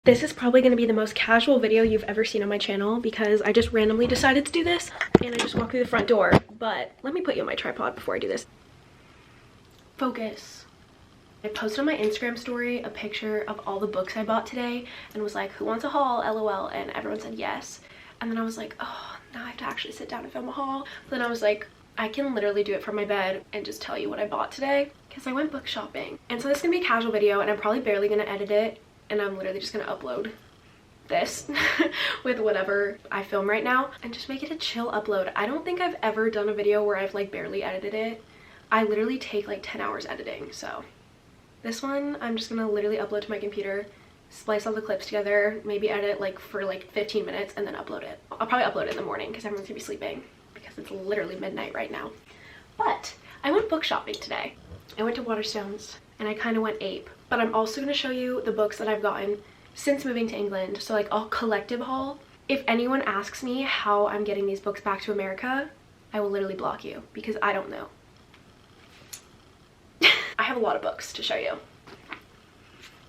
This is probably going to be the most casual video you've ever seen on my channel because I just randomly decided to do this and I just walked through the front door. But let me put you on my tripod before I do this. Focus. I posted on my Instagram story a picture of all the books I bought today and was like, who wants a haul, LOL, and everyone said yes. And then I was like, oh, now I have to actually sit down and film a haul. Then I was like, I can literally do it from my bed and just tell you what I bought today because I went book shopping. And so this is gonna be a casual video and I'm probably barely gonna edit it, and I'm literally just gonna upload this with whatever I film right now and just make it a chill upload. I don't think I've ever done a video where I've like barely edited it. I literally take like 10 hours editing, so this one I'm just gonna literally upload to my computer, splice all the clips together, maybe edit like for like 15 minutes and then upload it. I'll probably upload it in the morning because everyone's gonna be sleeping because it's literally midnight right now. But I went book shopping today. I went to Waterstones and I kind of went ape. But I'm also going to show you the books that I've gotten since moving to England. So like a collective haul. If anyone asks me how I'm getting these books back to America, I will literally block you because I don't know. I have a lot of books to show you.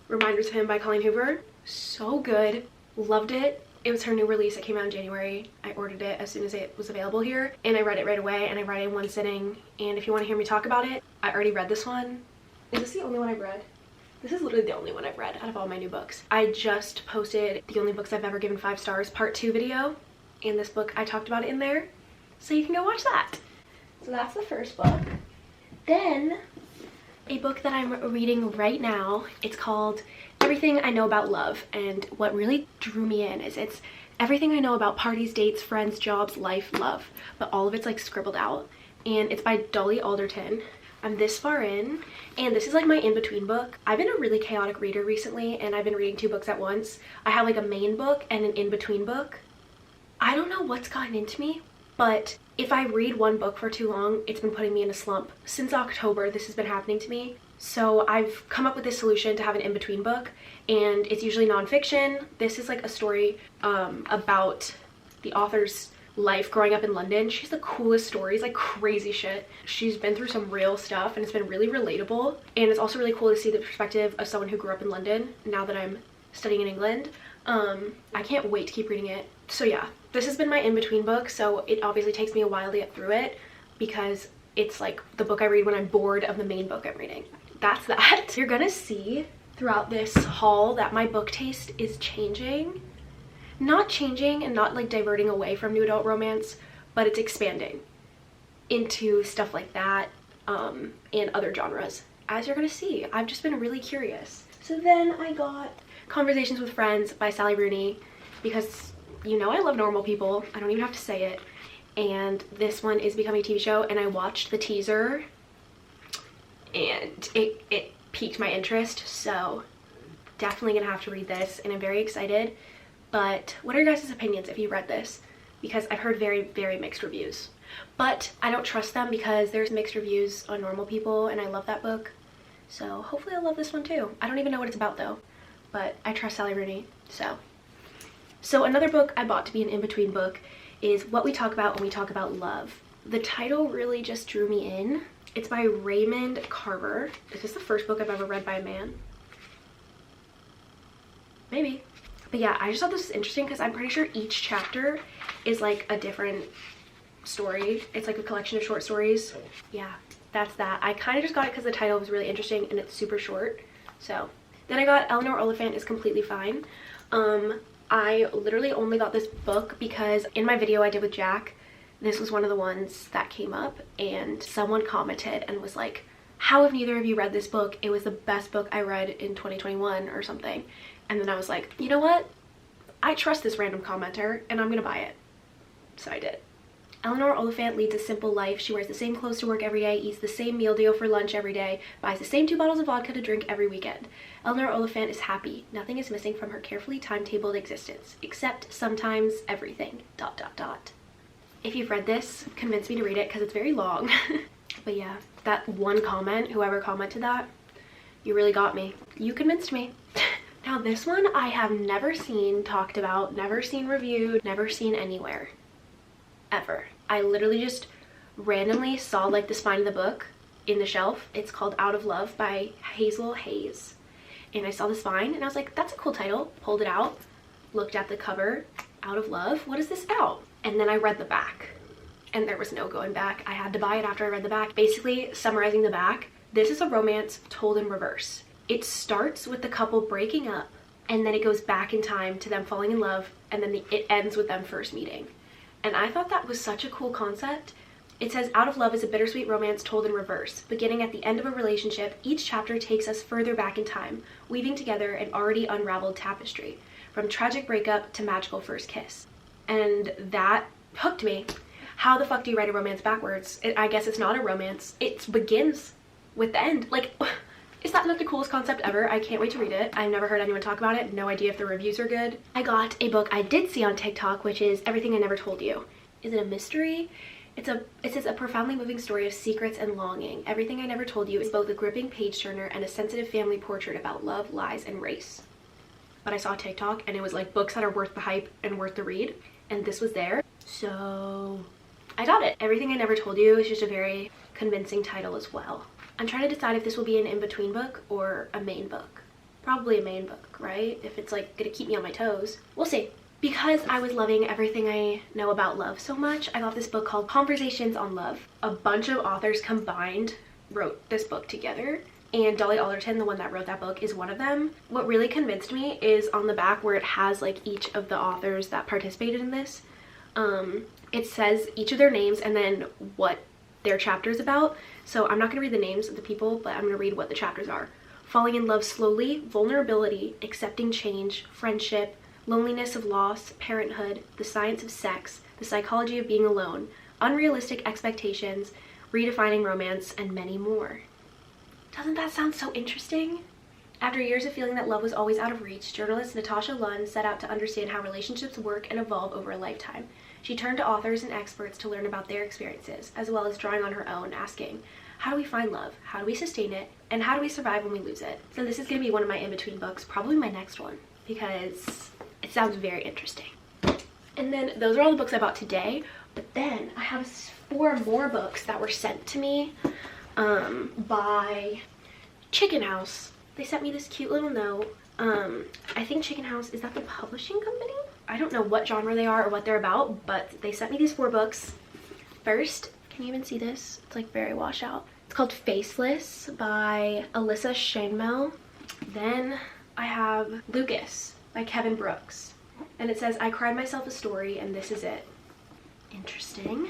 Reminders of Him by Colleen Hoover. So good. Loved it. It was her new release. It came out in January. I ordered it as soon as it was available here and I read it right away and I read it in one sitting. And if you want to hear me talk about it, I already read this one. Is this the only one I've read? This is literally the only one I've read out of all my new books. I just posted the only books I've ever given 5 stars part 2 video, and this book I talked about it in there, so you can go watch that. So that's the first book. Then a book that I'm reading right now, it's called Everything I Know About Love, and what really drew me in is it's everything I know about parties, dates, friends, jobs, life, love, but all of it's like scribbled out, and it's by Dolly Alderton. I'm this far in and this is like my in-between book. I've been a really chaotic reader recently and I've been reading 2 books at once. I have like a main book and an in-between book. I don't know what's gotten into me, but if I read one book for too long, it's been putting me in a slump. Since October, this has been happening to me. So I've come up with this solution to have an in-between book, and it's usually nonfiction. This is like a story about the author's life growing up in London. She's the coolest stories, like crazy shit. She's been through some real stuff and it's been really relatable, and it's also really cool to see the perspective of someone who grew up in London now that I'm studying in England. I can't wait to keep reading it. So yeah, this has been my in-between book, so it obviously takes me a while to get through it because it's like the book I read when I'm bored of the main book I'm reading. That's that. You're gonna see throughout this haul that my book taste is changing. Not changing and not like diverting away from new adult romance, but it's expanding into stuff like that and other genres. As you're gonna see, I've just been really curious. So then I got Conversations with Friends by Sally Rooney because you know I love normal people. I don't even have to say it. And this one is becoming a TV show, and I watched the teaser and it piqued my interest. So definitely gonna have to read this and I'm very excited. But what are your guys' opinions if you read this? Because I've heard very, very mixed reviews. But I don't trust them because there's mixed reviews on Normal People and I love that book. So hopefully I'll love this one too. I don't even know what it's about though, but I trust Sally Rooney, So another book I bought to be an in-between book is What We Talk About When We Talk About Love. The title really just drew me in. It's by Raymond Carver. Is this the first book I've ever read by a man? Maybe. But yeah, I just thought this was interesting because I'm pretty sure each chapter is like a different story. It's like a collection of short stories. Yeah, that's that. I kind of just got it because the title was really interesting and it's super short. So then I got Eleanor Oliphant is Completely Fine. I literally only got this book because in my video I did with Jack, this was one of the ones that came up and someone commented and was like, how have neither of you read this book? It was the best book I read in 2021 or something. And then I was like, you know what? I trust this random commenter and I'm gonna buy it. So I did. Eleanor Oliphant leads a simple life. She wears the same clothes to work every day, eats the same meal deal for lunch every day, buys the same 2 bottles of vodka to drink every weekend. Eleanor Oliphant is happy. Nothing is missing from her carefully timetabled existence, except sometimes everything. ... If you've read this, convince me to read it because it's very long. But yeah, that one comment, whoever commented that, you really got me. You convinced me. Now this one I have never seen talked about, never seen reviewed, never seen anywhere. Ever. I literally just randomly saw like the spine of the book in the shelf. It's called Out of Love by Hazel Hayes. and I saw the spine and I was like, that's a cool title. Pulled it out, looked at the cover. Out of Love, what is this about? And then I read the back and there was no going back. I had to buy it after I read the back. Basically, summarizing the back, this is a romance told in reverse. It starts with the couple breaking up and then it goes back in time to them falling in love, and then it ends with them first meeting. And I thought that was such a cool concept. It says, Out of Love is a bittersweet romance told in reverse. Beginning at the end of a relationship, each chapter takes us further back in time, weaving together an already unraveled tapestry, from tragic breakup to magical first kiss. And that hooked me. How the fuck do you write a romance backwards? I guess it's not a romance. It begins with the end. Like, is that not the coolest concept ever? I can't wait to read it. I've never heard anyone talk about it. No idea if the reviews are good. I got a book I did see on TikTok, which is Everything I Never Told You. Is it a mystery? It says a profoundly moving story of secrets and longing. Everything I Never Told You is both a gripping page-turner and a sensitive family portrait about love, lies, and race. But I saw TikTok and it was like books that are worth the hype and worth the read, and this was there. So I got it. Everything I Never Told You is just a very convincing title as well. I'm trying to decide if this will be an in-between book or a main book. Probably a main book, right? If it's like gonna keep me on my toes. We'll see. Because I was loving everything I know about love so much, I got this book called Conversations on Love. A bunch of authors combined wrote this book together, and Dolly Alderton, the one that wrote that book, is one of them. What really convinced me is on the back where it has like each of the authors that participated in this. It says each of their names and then what their chapter is about. So I'm not going to read the names of the people, but I'm going to read what the chapters are. Falling in love slowly, vulnerability, accepting change, friendship, loneliness of loss, parenthood, the science of sex, the psychology of being alone, unrealistic expectations, redefining romance, and many more. Doesn't that sound so interesting? After years of feeling that love was always out of reach, journalist Natasha Lunn set out to understand how relationships work and evolve over a lifetime. She turned to authors and experts to learn about their experiences, as well as drawing on her own, asking, how do we find love? How do we sustain it? And how do we survive when we lose it? So this is going to be one of my in-between books, probably my next one, because it sounds very interesting. And then those are all the books I bought today, but then I have 4 more books that were sent to me by Chicken House. They sent me this cute little note. I think Chicken House, is that the publishing company? I don't know what genre they are or what they're about, but they sent me these 4 books. First, can you even see this? It's like very washed out. It's called Faceless by Alyssa Shanemel. Then I have Lucas by Kevin Brooks. And it says, I cried myself a story and this is it. Interesting.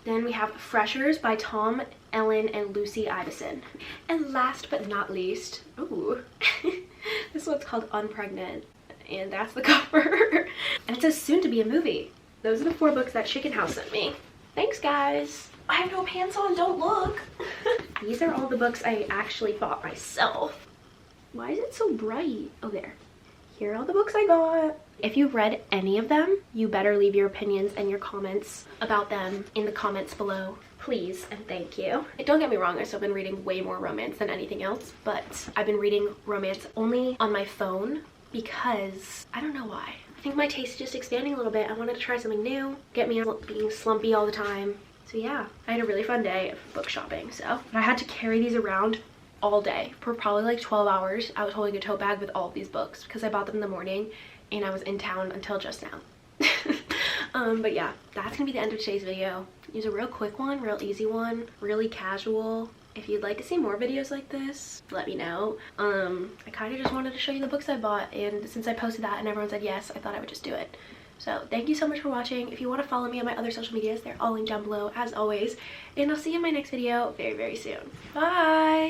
Then we have Freshers by Tom, Ellen, and Lucy Iveson. And last but not least, ooh, this one's called Unpregnant. And that's the cover. And it says soon to be a movie. Those are the 4 books that Chicken House sent me. Thanks, guys. I have no pants on, don't look. These are all the books I actually bought myself. Why is it so bright? Oh, there. Here are all the books I got. If you've read any of them, you better leave your opinions and your comments about them in the comments below. Please and thank you. Don't get me wrong, I've still been reading way more romance than anything else, but I've been reading romance only on my phone because I don't know why. I think my taste is just expanding a little bit. I wanted to try something new, get me out being slumpy all the time. So yeah, I had a really fun day of book shopping. So I had to carry these around all day for probably like 12 hours. I was holding a tote bag with all of these books because I bought them in the morning and I was in town until just now. But yeah, that's gonna be the end of today's video. It was a real quick one, real easy one, really casual. If you'd like to see more videos like this, let me know. I kind of just wanted to show you the books I bought, and since I posted that and everyone said yes, I thought I would just do it. So thank you so much for watching. If you want to follow me on my other social medias, they're all linked down below as always, and I'll see you in my next video very, very soon. Bye!